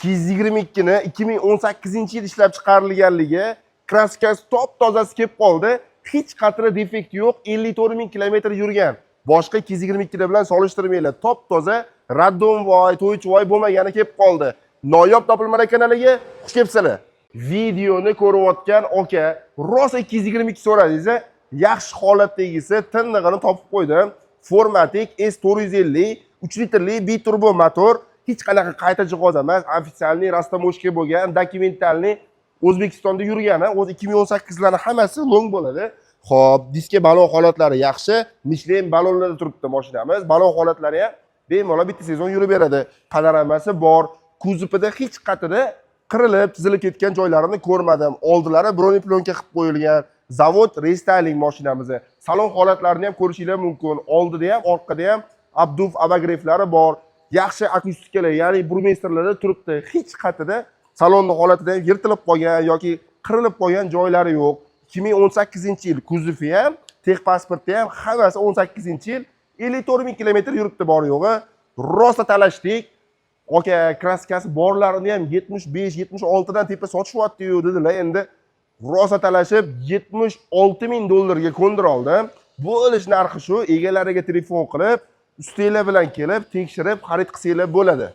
222 ni 2018-yil ishlab chiqarilganligi, kraskasi top-tozasi kelib qoldi. Hech qatri defekt yo'q, 54 ming kilometr yurgan. Boshqa 222 bilan solishtirmanglar. Top-toza, raddonvoy, to'ychivoy bo'lmagani kelib qoldi. Noyob topilmalar kanaliga xush kelibsizlar. Videoni ko'rayotgan aka, rosa 222 so'radingiz, yaxshi holatdagisi tindig'ini topib qo'ydim. Formatic S450 3 litrli biturbo motor, hech qanaqa qayta jihoz emas, ofitsialniy rastamoshka bo'lgan, dokumentalniy O'zbekistonda yurgani, o'z 2018 larning hammasi long bo'ladi. Xo'p, diska balon holatlari yaxshi, Michelin balonlarda turibdi mashinamiz. Balon holatlari ham bemalol bitta sezon yurib beradi. Panoramasi bor, kuzovida hech qatida qirilib, chizilib ketgan joylarini ko'rmadim. Oldilari broneplyonka qilib qo'yilgan. Zavod restyling mashinamiz. Salon holatlarini ham ko'rishingiz mumkin. Oldida ham, orqada ham abduf abagreiflari bor. Yaxshi akustikalar, ya'ni burmesterlarda turibdi. Hech qatida salonning holatida yirtilib qolgan yoki qirilib qolgan joylari yo'q. 2018-yil kuzovi ham, texpasporti ham hammasi 18-yil 54 ming kilometr yuribdi bor yo'g'i. Rosa talashdik. Aka, kraskasi borlarini ham 75-76 dan tepa sotishyapti-yu dedilar. Endi rosa talashib 76 ming dollarga ko'ndira oldim. Bu olish narxi shu, egalariga telefon qilib, ustinglar bilan kelib, tekshirib, xarid qilsanglar bo'ladi.